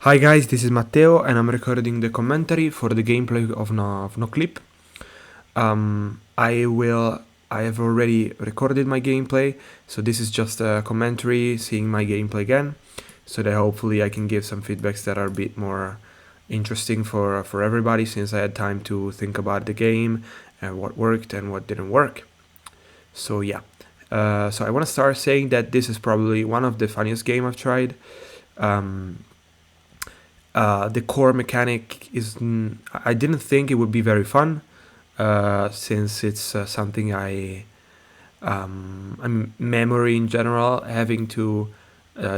Hi guys, this is Matteo and I'm recording the commentary for the gameplay of Noclip. I have already recorded my gameplay, so this is just a commentary, seeing my gameplay again, so that hopefully I can give some feedbacks that are a bit more interesting for everybody, since I had time to think about the game and what worked and what didn't work. So yeah, so I want to start saying that this is probably one of the funniest game I've tried. The core mechanic is... I didn't think it would be very fun, since it's something memory in general, having to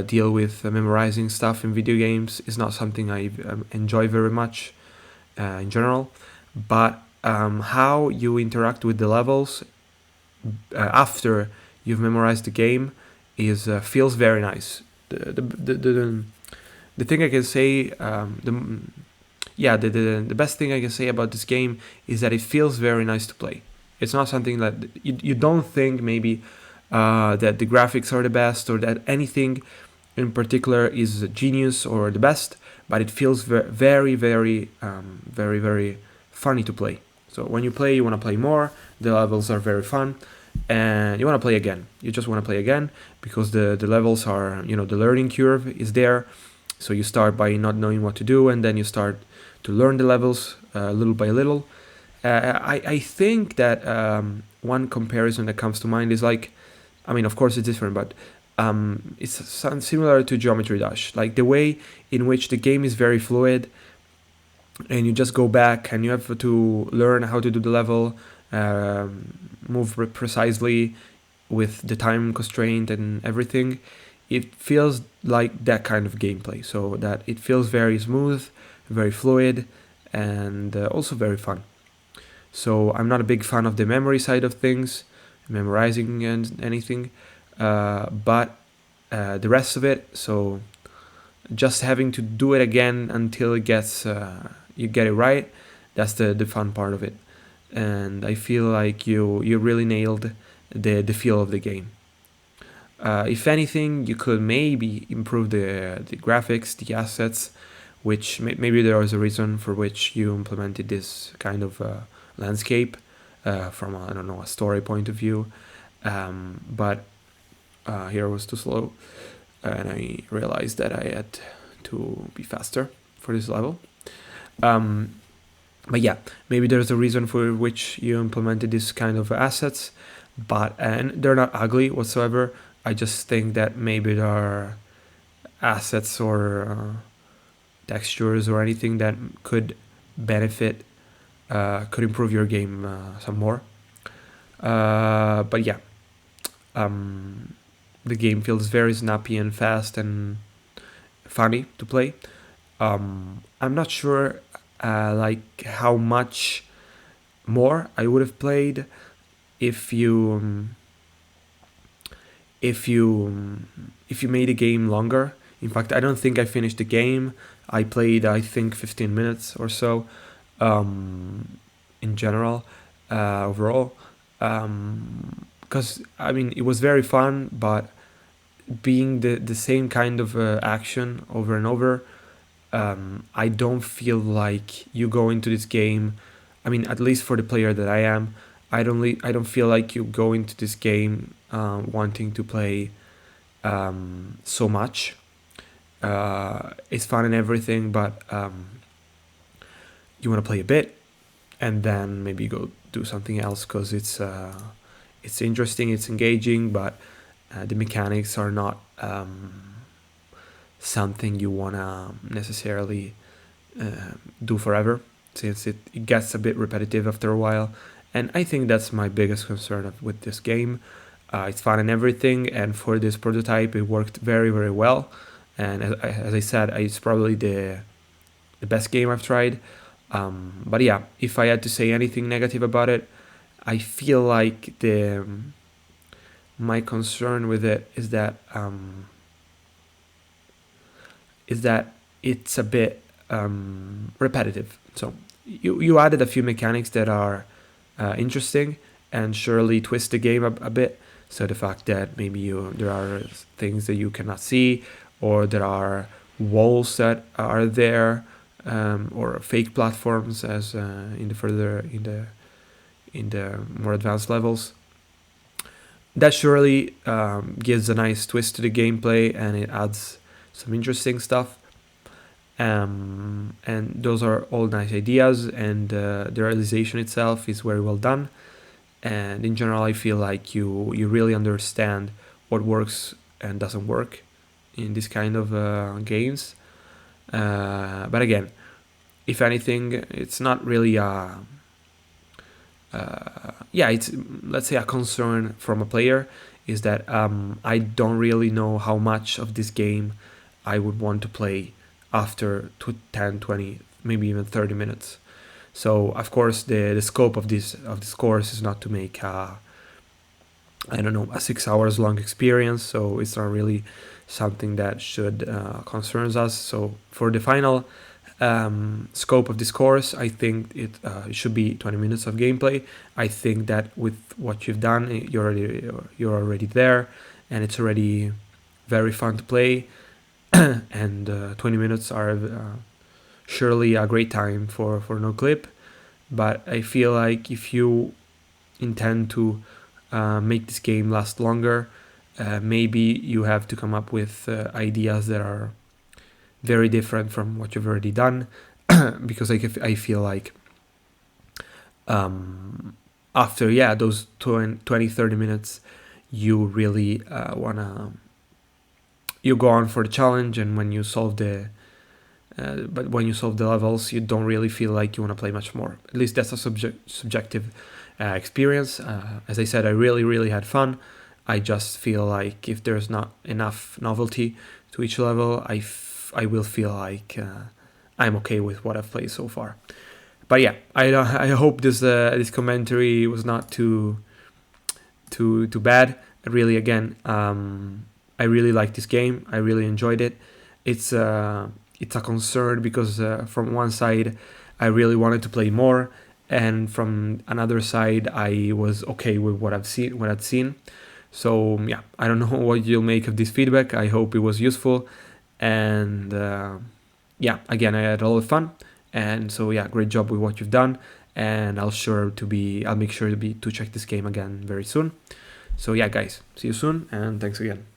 deal with memorizing stuff in video games is not something I enjoy very much in general. But how you interact with the levels after you've memorized the game is feels very nice. The thing I can say, the best thing I can say about this game is that it feels very nice to play. It's not something that you don't think maybe that the graphics are the best or that anything in particular is genius or the best, but it feels very, very funny to play. So when you play, you want to play more. The levels are very fun, and you want to play again. You just want to play again because the levels are, the learning curve is there. So you start by not knowing what to do, and then you start to learn the levels little by little. I think that one comparison that comes to mind is like, of course it's different, but it's similar to Geometry Dash. Like the way in which the game is very fluid, and you just go back and you have to learn how to do the level, move precisely with the time constraint and everything. It feels like that kind of gameplay, so that it feels very smooth, very fluid, and also very fun. So I'm not a big fan of the memory side of things, memorizing and anything, but the rest of it, so just having to do it again until it gets you get it right, that's the fun part of it. And I feel like you really nailed the feel of the game. If anything, you could maybe improve the graphics, the assets, which maybe there was a reason for which you implemented this kind of landscape from a story point of view. But here was too slow, and I realized that I had to be faster for this level. But yeah, maybe there's a reason for which you implemented this kind of assets, and they're not ugly whatsoever. I just think that maybe there are assets or textures or anything that could benefit, could improve your game some more. But yeah, the game feels very snappy and fast and funny to play. I'm not sure like how much more I would have played if you made the game longer. In fact, I don't think I finished the game. I played, I think, 15 minutes or so in general, overall. Because, it was very fun, but being the same kind of action over and over, I don't feel like you go into this game, at least for the player that I am, I don't feel like you go into this game wanting to play so much. It's fun and everything, but you want to play a bit and then maybe go do something else because it's interesting, it's engaging, but the mechanics are not something you want to necessarily do forever, since it gets a bit repetitive after a while. And I think that's my biggest concern with this game. It's fun and everything, and for this prototype it worked very, very well. And as I said, it's probably the best game I've tried. But yeah, if I had to say anything negative about it, I feel like my concern with it is that it's a bit repetitive. So you added a few mechanics that are interesting and surely twist the game a bit. So the fact that maybe there are things that you cannot see, or there are walls that are there, or fake platforms as in the more advanced levels. That surely gives a nice twist to the gameplay, and it adds some interesting stuff. And those are all nice ideas, and the realization itself is very well done. And in general, I feel like you really understand what works and doesn't work in this kind of games. But again, if anything, it's not really it's, let's say, a concern from a player is that I don't really know how much of this game I would want to play after 10, 20, maybe even 30 minutes. So of course the scope of this course is not to make a 6 hours long experience. So it's not really something that should concerns us. So for the final scope of this course, I think it should be 20 minutes of gameplay. I think that with what you've done, you're already there, and it's already very fun to play. And 20 minutes are surely a great time for Noclip. But I feel like if you intend to make this game last longer, maybe you have to come up with ideas that are very different from what you've already done. Because I feel like after those 20-30 minutes, you really you go on for the challenge, and when you solve the levels, you don't really feel like you want to play much more. At least that's a subjective experience. As I said, I really had fun. I just feel like if there's not enough novelty to each level, I will feel like I'm okay with what I've played so far. But yeah, I hope this commentary was not too bad. Really, again, I really like this game. I really enjoyed it. It's a concern because from one side I really wanted to play more, and from another side I was okay with what I'd seen. So yeah, I don't know what you'll make of this feedback. I hope it was useful, and again, I had a lot of fun. And so yeah, great job with what you've done, and I'll make sure to check this game again very soon. So yeah, guys, see you soon, and thanks again.